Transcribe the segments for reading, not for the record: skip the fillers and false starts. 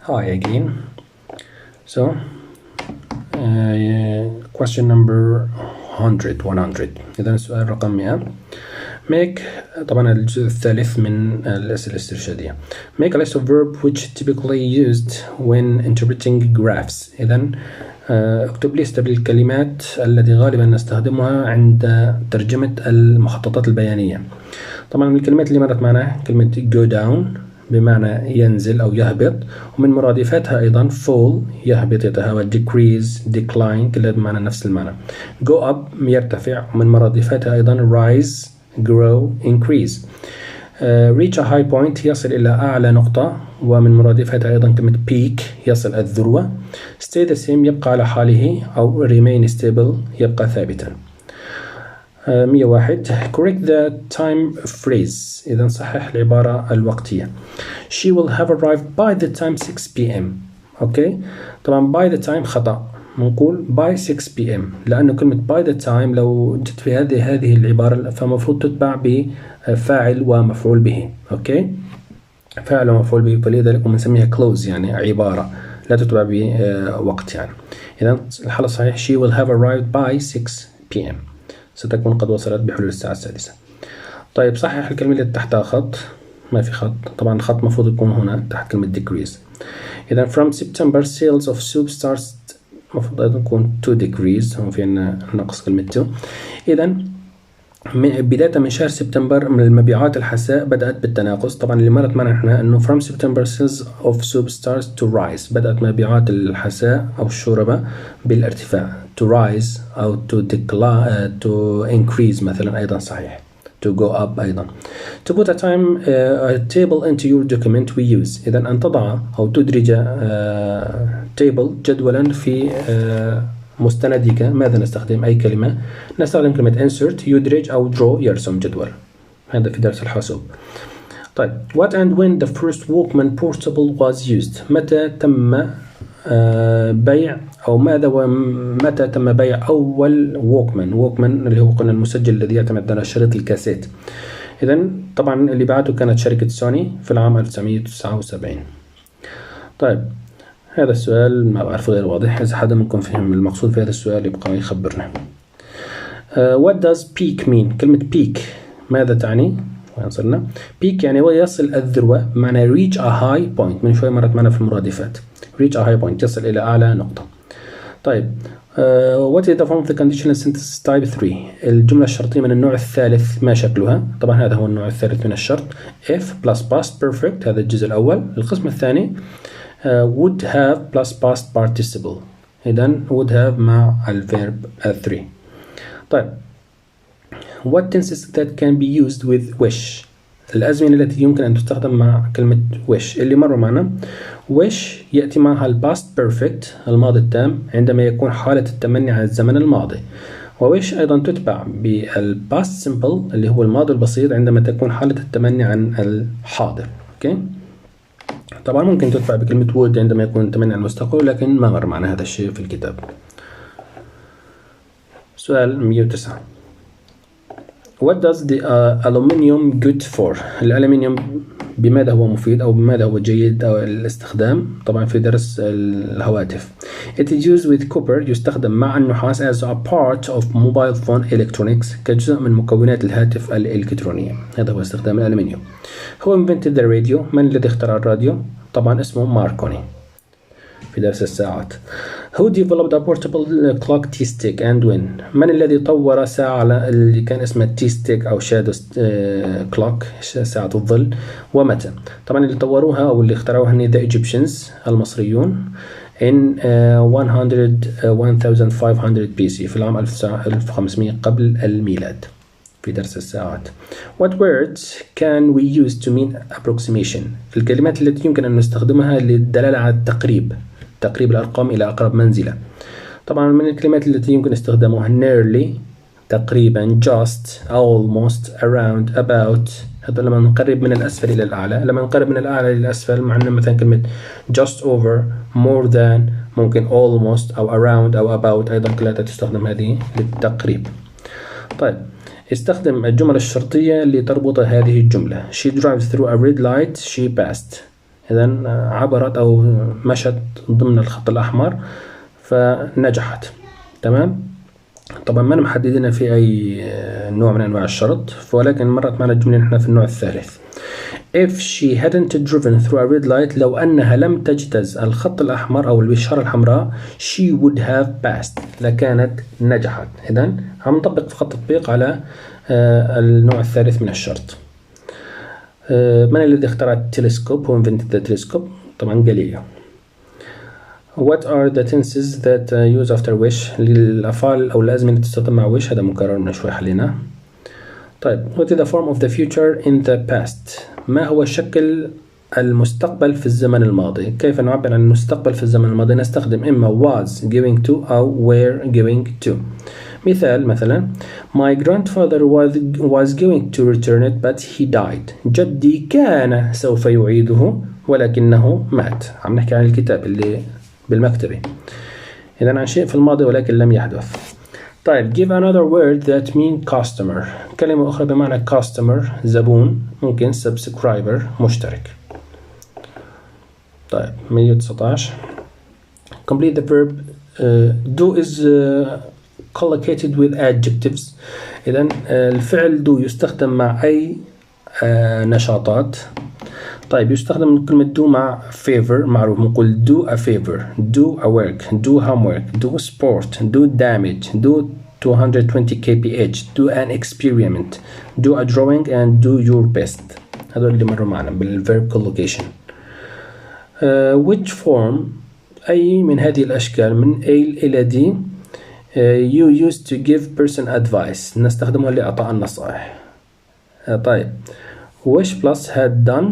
Hi again. So, question number 100. إذا السؤال رقم 100. Make طبعا الجزء الثالث من الأسئلة الاسترشادية. Make a list of verbs which typically used when interpreting graphs. إذا اكتب لستة بالكلمات التي غالبا نستخدمها عند ترجمة المخططات البيانية. طبعا من الكلمات اللي مرت معنا كلمة go down بمعنى ينزل أو يهبط، ومن مرادفاتها أيضا fall يهبط يتهاوى، decrease decline كلها بمعنى نفس المعنى. go up يرتفع، ومن مرادفاتها أيضا rise grow increase. reach a high point يصل إلى أعلى نقطة، ومن مرادفاتها أيضا كلمة peak يصل الذروة. stay the same يبقى على حاله، أو remain stable يبقى ثابتا. 101 correct the time phrase. إذا صحح العبارة الوقتية. She will have arrived by the time 6 p.m. أوكي. طبعا by the time خطأ، نقول by 6 p.m. لأنه كلمة by the time لو جت في هذه العبارة فمفروض تتبع بفاعل ومفعول به. أوكي. فاعل ومفعول به، فلذلك بنسميها close يعني عبارة لا تتبع بوقت يعني. إذا الحل الصحيح she will have arrived by 6 p.m. ستكون قد وصلت بحلول الساعة 6. طيب صحح الكلمة اللي تحتها خط. ما في خط، طبعا الخط مفروض يكون هنا تحت كلمة decrease. إذا from September sales of soup starts مفروض أيضا تكون 2 degrees، هون في عنا نقص كلمة 2. إذا بداية من شهر سبتمبر من المبيعات الحساء بدأت بالتناقص. طبعا اللي مرت معنا احنا انه from September sales of soup starts to rise، بدأت مبيعات الحساء أو الشوربة بالارتفاع to rise أو to decline to increase مثلا أيضا صحيح to go up أيضا. to put a time a table into your document we use. إذا أن تضع أو تدرج table جدولا في مستندك ماذا نستخدم؟ أي كلمة؟ نستخدم كلمة insert يدرج أو draw يرسم جدول. هذا في درس الحاسوب. طيب what and when the first Walkman portable was used. متى تم بيع أو ماذا ومتى تم بيع أول Walkman اللي هو قلنا المسجل الذي يعتمد على شريط الكاسيت. إذا طبعا اللي بعته كانت شركة سوني في العام 1979. طيب هذا السؤال ما بعرف غير واضح، إذا حدا منكم فهم المقصود في هذا السؤال يبقى يخبرنا. What does peak mean؟ كلمة peak ماذا تعني؟ وين صرنا؟ peak يعني هو يصل الذروة، بمعنى reach a high point. من شوي مرت معنا في المرادفات reach a high point يصل إلى أعلى نقطة. طيب what is the form of the conditional sentence type 3؟ الجملة الشرطية من النوع الثالث ما شكلها؟ طبعا هذا هو النوع الثالث من الشرط. if plus past perfect هذا الجزء الأول. القسم الثاني would have plus past participle. إذن would have مع الverb 3. طيب what tenses that can be used with wish؟ الأزمنة التي يمكن أن تستخدم مع كلمة wish اللي مروا معنا. wish يأتي معها الباست perfect الماضي التام عندما يكون حالة التمني عن الزمن الماضي، وwish أيضا تتبع بالباست simple اللي هو الماضي البسيط عندما تكون حالة التمني عن الحاضر. أوكي. طبعا ممكن تتبع بكلمة would عندما يكون التمني عن المستقبل، لكن ما مر معنا هذا الشيء في الكتاب. سؤال 109 What does the aluminium good for؟ الألمنيوم بماذا هو مفيد أو بماذا هو جيد أو الاستخدام؟ طبعا في درس الهواتف. It is used with copper يستخدم مع النحاس as a part of mobile phone electronics كجزء من مكونات الهاتف الإلكترونية. هذا هو استخدام الألمنيوم. Who invented the radio؟ من الذي اخترع الراديو؟ طبعا اسمه ماركوني في درس الساعات. Who developed a portable clock T-stick and when؟ من الذي طور ساعة اللي كان اسمها T-stick أو shadow clock ساعة الظل، ومتى؟ طبعا اللي طوروها أو اللي اخترعوها هن the Egyptians المصريون in 1500 BC في العام 1500 قبل الميلاد في درس الساعات. What words can we use to mean approximation؟ الكلمات التي يمكن أن نستخدمها للدلالة على التقريب، تقريب الأرقام إلى أقرب منزلة. طبعا من الكلمات التي يمكن استخدامها nearly تقريبا just almost around about. هذا لما نقرب من الأسفل إلى الأعلى. لما نقرب من الأعلى إلى الأسفل معنا مثلا كلمة just over more than، ممكن almost أو around أو about أيضا كلها تستخدم هذه للتقريب. طيب استخدم الجمل الشرطية لتربط هذه الجملة. She drives through a red light she passed. إذن عبرت أو مشت ضمن الخط الأحمر فنجحت. تمام. طبعا ما محددين في أي نوع من أنواع الشرط، ولكن مرت معنا الجملة نحن في النوع الثالث. If she hadn't driven through a red light، لو أنها لم تجتز الخط الأحمر أو الإشارة الحمراء، she would have passed، لكانت نجحت. إذن عم نطبق فقط تطبيق على النوع الثالث من الشرط. من الذي اخترع التلسكوب؟ هو invented the telescope، طبعا جاليليو. What are the tenses that use after wish؟ للأفعال أو الأزمنة تستخدم مع wish، هذا مكرر من شوي حلينا. طيب what is the form of the future in the past؟ ما هو شكل المستقبل في الزمن الماضي؟ كيف نعبر عن المستقبل في الزمن الماضي؟ نستخدم إما was going to أو were going to. مثال مثلا My grandfather was going to return it but he died. جدي كان سوف يعيده ولكنه مات. عم نحكي عن الكتاب اللي بالمكتبة. إذن عن شيء في الماضي ولكن لم يحدث. طيب give another word that mean customer. كلمة أخرى بمعنى customer زبون، ممكن subscriber مشترك. طيب 119 complete the verb do is collocated with adjectives. إذن الفعل do يستخدم مع أي نشاطات. طيب يستخدم كلمة do مع favor، معروف نقول do a favor، do a work، do homework، do sport، do damage، do 220 kph، do an experiment، do a drawing and do your best. هذول اللي مروا معنا بالverb collocation. which form، أي من هذه الأشكال من A إلى D you used to give person advice، نستخدمها لإعطاء النصائح. طيب wish plus had done،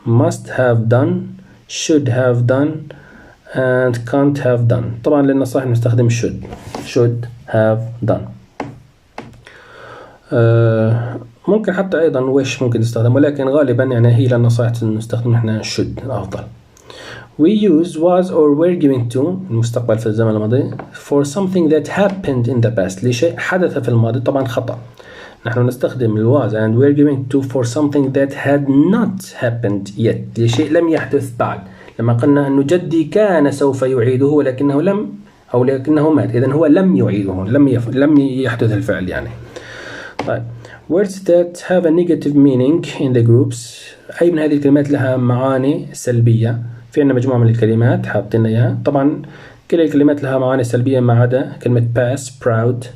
must have done، should have done and can't have done. طبعا للنصائح نستخدم should have done. ممكن حتى أيضا wish ممكن نستخدم، ولكن غالبا يعني هي للنصائح نستخدم نحن should الأفضل. We use was or were going to المستقبل في الزمن الماضي for something that happened in the past، لشيء حدث في الماضي، طبعا خطأ. نحن نستخدم was and were going to for something that had not happened yet، لشيء لم يحدث بعد. لما قلنا أنه جدي كان سوف يعيده ولكنه لم أو لكنه مات، إذن هو لم يعيده، لم يحدث الفعل يعني. طيب words that have a negative meaning in the groups، أي من هذه الكلمات لها معاني سلبية. في عندنا مجموعة من الكلمات حاطين إياها، طبعا كل الكلمات لها معاني سلبية ما عدا كلمة pass proud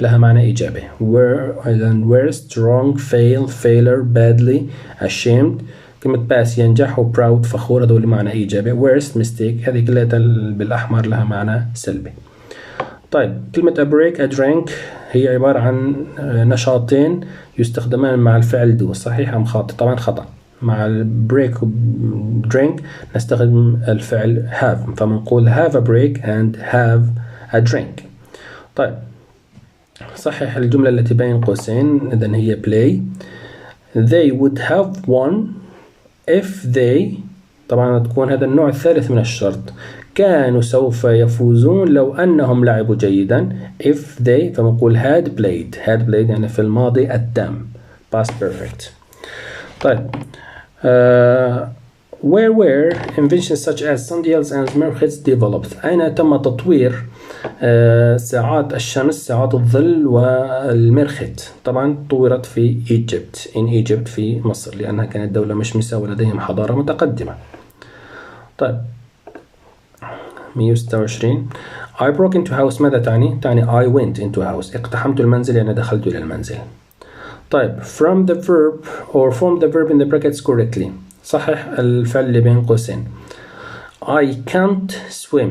لها معنى إيجابي. worst wrong fail failure badly ashamed. كلمة pass ينجح و proud فخور، هذول معنى إيجابي. worst mistake هذه كلها بالأحمر لها معنى سلبي. طيب كلمة a break a drink هي عبارة عن نشاطين يستخدمان مع الفعل do، صحيح أم خاطئ؟ طبعا خطأ. مع البريك drink نستخدم الفعل have، فمنقول have a break and have a drink. طيب صحح الجملة التي بين قوسين، إذن هي play. they would have won if they، طبعا تكون هذا النوع الثالث من الشرط، كانوا سوف يفوزون لو أنهم لعبوا جيدا. if they فمنقول had played يعني في الماضي التام past perfect. طيب where were inventions such as sundials and mirrors developed؟ أين تم تطوير ساعات الشمس، ساعات الظل والمرخت؟ طبعا طورت في Egypt في مصر، لأنها كانت دولة مشمسة ولديهم حضارة متقدمة. طيب 126 I broke into house ماذا تعني؟ تعني I went into house، اقتحمت المنزل يعني دخلت إلى المنزل. طيب from the verb or form the verb in the brackets correctly، صحح الفعل اللي بين قوسين. I can't swim،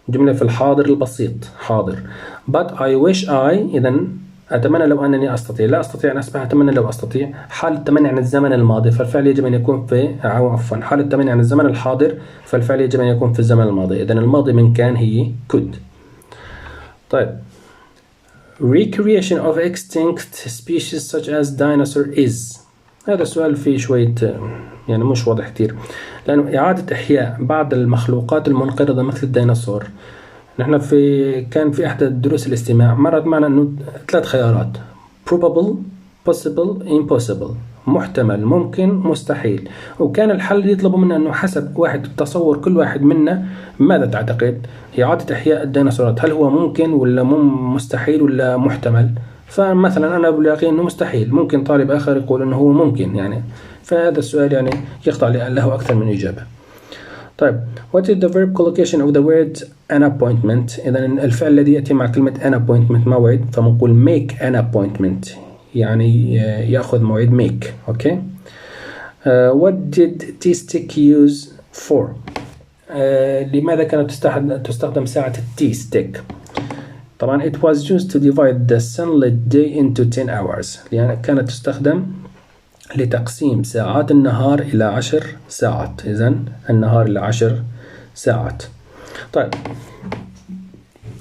جملة في الحاضر البسيط حاضر. but I wish I، إذن أتمنى لو أنني أستطيع، لا أستطيع أن أسبح، أتمنى لو أستطيع. حال التمني عن الزمن الماضي فالفعل يجب أن يكون في حال التمني عن الزمن الحاضر فالفعل يجب أن يكون في الزمن الماضي، إذن الماضي من كان هي could. طيب recreation of extinct species such as dinosaur is، هذا السؤال فيه شوية يعني مش واضح كتير، لأنه إعادة إحياء بعض المخلوقات المنقرضة مثل الديناصور. نحن كان في إحدى دروس الاستماع مرت معنا إنه 3 خيارات probable possible impossible، محتمل، ممكن، مستحيل. وكان الحل يطلبوا منا أنه حسب واحد تصور كل واحد منا ماذا تعتقد هي إعادة إحياء الديناصورات، هل هو ممكن ولا مستحيل ولا محتمل؟ فمثلا أنا بلاقي أنه مستحيل، ممكن طالب آخر يقول أنه هو ممكن يعني. فهذا السؤال يعني يخضع له أكثر من إجابة. طيب what is the verb collocation of the word an appointment؟ إذا الفعل الذي يأتي مع كلمة an appointment موعد، فمنقول make an appointment يعني يأخذ موعد make. أوكي. what did T-stick use for؟ لماذا كانت تستخدم ساعة T-stick؟ طبعا it was used to divide the sunlit day into 10 hours، لأن كانت تستخدم لتقسيم ساعات النهار إلى 10 ساعات. إذن النهار إلى 10 ساعات. طيب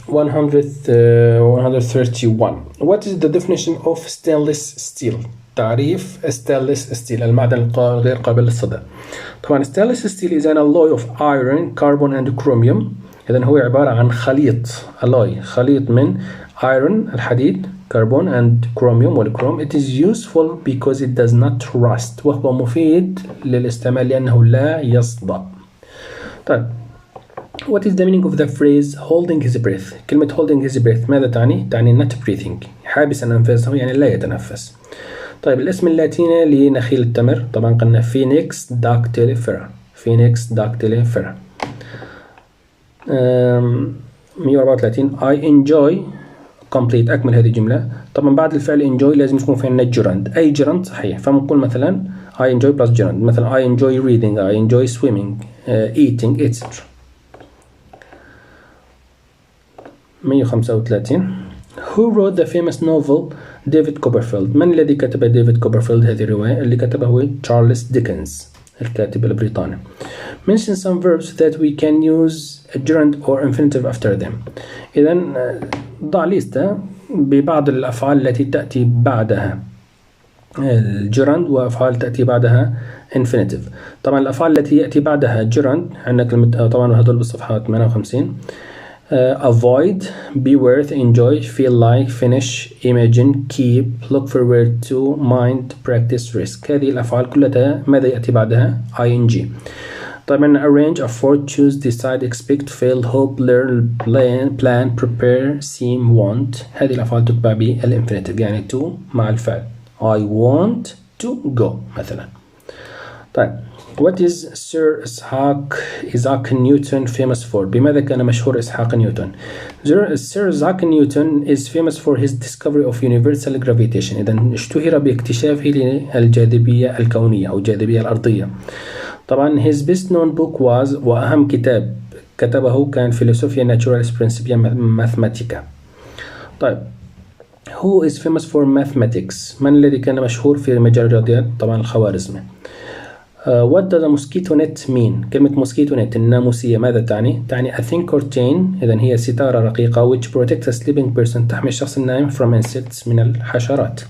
131 What is the definition of stainless steel؟ تعريف stainless steel المعدن غير قابل للصدى. طبعا stainless steel is an alloy of iron, carbon and chromium. إذن هو عبارة عن خليط خليط من iron الحديد، كربون and chromium والكروم. It is useful because it does not rust، وهو مفيد للاستعمال لأنه لا يصدأ. طيب what is the meaning of the phrase holding his breath؟ كلمة holding his breath ماذا تعني؟ تعني not breathing، حابسا أنفاسه يعني لا يتنفس. طيب الاسم اللاتيني لنخيل التمر طبعا قلنا Phoenix dactylifera. Phoenix dactylifera. 134 I enjoy complete أكمل هذه الجملة. طبعا بعد الفعل enjoy لازم يكون في عندنا gerund، أي gerund صحيح. فمنقول مثلا I enjoy plus gerund، مثلا I enjoy reading، I enjoy swimming، eating etc. 135 Who wrote the famous novel ديفيد كوبرفيلد؟ من الذي كتب ديفيد كوبرفيلد هذه الرواية؟ اللي كتبها هو تشارلز ديكنز الكاتب البريطاني. Mention some verbs that we can use a gerund or infinitive after them. إذا ضع ليستة ببعض الأفعال التي تأتي بعدها الجرند وأفعال تأتي بعدها infinitive. طبعا الأفعال التي يأتي بعدها جرند عندنا كلمة طبعا هذول بالصفحات 58 avoid, be worth, enjoy, feel like, finish, imagine, keep, look forward to, mind, practice, risk. هذه الأفعال كلها ماذا يأتي بعدها؟ ing. طبعا arrange, afford, choose, decide, expect, fail, hope, learn, plan, prepare, seem, want. هذه الأفعال تتبع بالinfinitive يعني to مع الفعل. I want to go مثلا. طيب What is Sir Isaac Newton famous for؟ بماذا كان مشهور إسحاق نيوتن؟ Sir Isaac Newton is famous for his discovery of universal gravitation. إذا اشتهر باكتشافه للجاذبية الكونية أو الجاذبية الأرضية. طبعا his best known book was وأهم كتاب كتبه كان فيلسوفيا ناتشوراليس برنسيبيا ماثماتيكا. طيب Who is famous for mathematics؟ من الذي كان مشهور في مجال الرياضيات؟ طبعا الخوارزمي. What does a mosquito net mean؟ كلمة mosquito net الناموسية ماذا تعني؟ تعني a thin curtain، إذن هي ستارة رقيقة which protects a sleeping person، تحمي الشخص النائم from insects من الحشرات.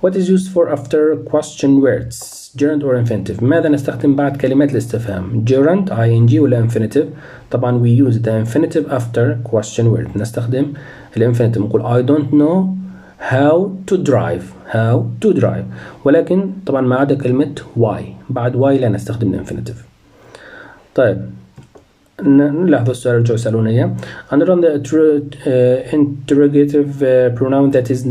What is used for after question words؟ gerund or infinitive؟ ماذا نستخدم بعد كلمات الاستفهام؟ gerund ing ولا infinitive؟ طبعا we use the infinitive after question word. نستخدم الانفينيتيف نقول I don't know how to drive ولكن طبعا ما عدا كلمة why، بعد why لا نستخدم الانفينيتيف. طيب نلاحظ السؤال رجعوا يسألون إياه. Underline the interrogative pronoun that is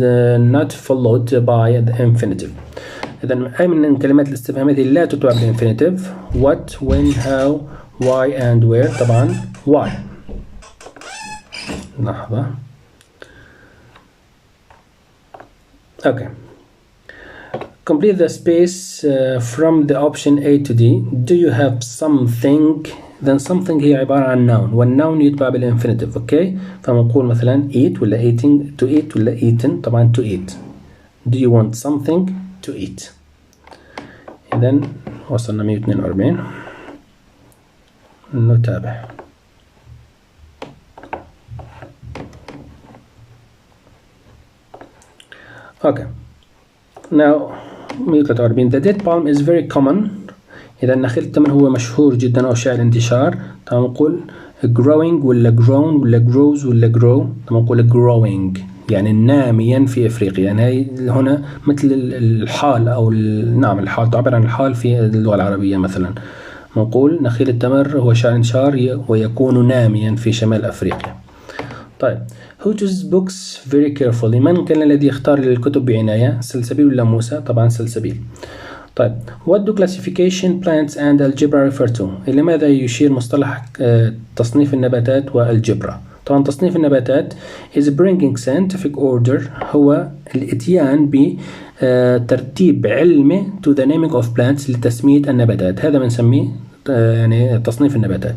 not followed by the infinitive. إذا أي من كلمات الاستفهام هذه لا تتبع بالانفينيتيف. what, when, how, why and where. طبعا why. لحظة. Okay. Complete the space from the option A to D. Do you have something؟ then something هي عبارة عن noun والnoun يتبع بالinfinitive. اوكي فنقول مثلا eat ولا eating، to eat ولا eaten. طبعا to eat. Do you want something to eat؟ إذن وصلنا 142. نتابع. Okay. Now 143 the date palm is very common. إذا نخيل التمر هو مشهور جدا أو شائع الانتشار. طبعا نقول growing ولا grown ولا grows ولا grow. طبعا نقول growing يعني ناميا في إفريقيا. يعني هنا مثل الحال أو نعم الحال تعبر عن الحال في اللغة العربية. مثلا نقول نخيل التمر هو شاعر ويكون ناميا في شمال أفريقيا. طيب who chooses books very carefully؟ من كان الذي يختار الكتب بعناية؟ سلسبيل ولا موسى؟ طبعا سلسبيل. طيب what do classification plants and algebra refer to؟ إلى ماذا يشير مصطلح تصنيف النباتات والجبرا؟ طبعا تصنيف النباتات is bringing scientific order، هو الاتيان بترتيب علمي to the naming of plants، لتسمية النباتات. هذا بنسميه يعني تصنيف النباتات.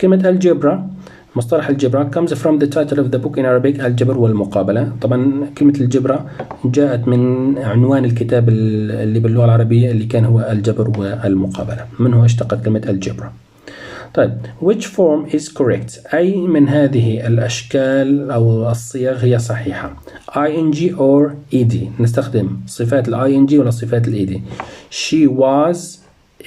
كلمة الجبرا، مصطلح الجبرا comes from the title of the book in Arabic، الجبر والمقابلة. طبعا كلمة الجبرا جاءت من عنوان الكتاب اللي باللغة العربية اللي كان هو الجبر والمقابلة، منه اشتقت كلمة الجبرا. طيب which form is correct؟ أي من هذه الأشكال أو الصيغ هي صحيحة؟ ing or ed؟ نستخدم صفات ing ولا صفات ed؟ she was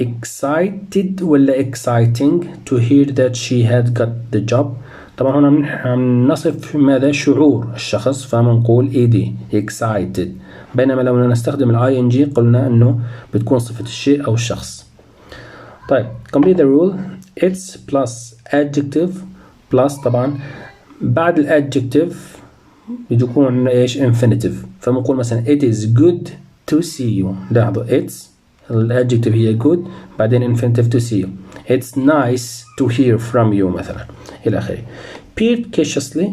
excited ولا exciting to hear that she had got the job؟ طبعا هنا نصف ماذا؟ شعور الشخص، فمنقول ed excited. بينما لو نستخدم ing قلنا أنه بتكون صفة الشيء أو الشخص. طيب complete the rule. it's plus adjective plus، طبعا بعد الادجكتيف بيكون ايش؟ infinitive. فمنقول مثلا it is good to see you. لاحظوا it's الادجكتيف هي good، بعدين infinitive to see you. it's nice to hear from you مثلا إلى آخره. peer cautiously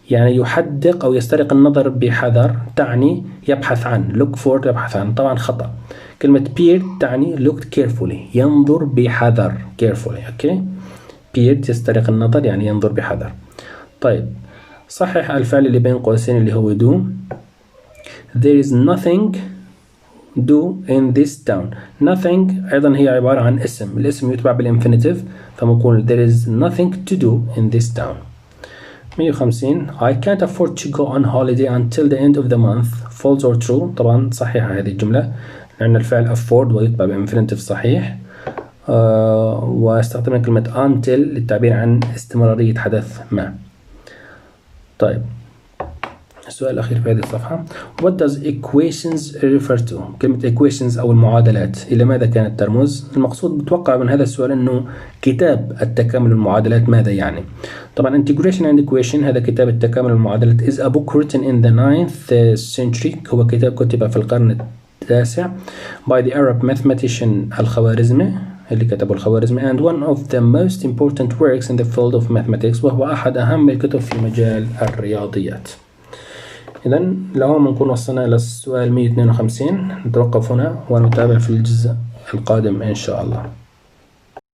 يعني يحدق أو يسترق النظر بحذر، تعني يبحث عن look for، يبحث عن. طبعا خطأ. كلمة peer تعني looked carefully، ينظر بحذر carefully. أوكي peer يسترق النظر يعني ينظر بحذر. طيب صحح الفعل اللي بين قوسين اللي هو do. there is nothing do in this town. nothing أيضا هي عبارة عن اسم، الاسم يتبع بالinfinitive، فمقول there is nothing to do in this town. 150 I can't afford to go on holiday until the end of the month. false or true؟ طبعا صحيحة هذه الجملة لأن الفعل afford ويتبع بالinfinitive صحيح. واستخدمنا كلمة until للتعبير عن استمرارية حدث ما. طيب السؤال الأخير في هذه الصفحة what does equations refer to؟ كلمة equations أو المعادلات إلى ماذا كانت ترمز؟ المقصود بتوقع من هذا السؤال أنه كتاب التكامل المعادلات ماذا يعني. طبعا integration and equation هذا كتاب التكامل المعادلات is a book written in the 9th century، هو كتاب كتب في القرن التاسع by the Arab mathematician الخوارزمي اللي كتبه الخوارزمي and one of the most important works in the field of mathematics، وهو أحد أهم الكتب في مجال الرياضيات. إذن لهون بنكون وصلنا إلى السؤال 152. نتوقف هنا ونتابع في الجزء القادم إن شاء الله.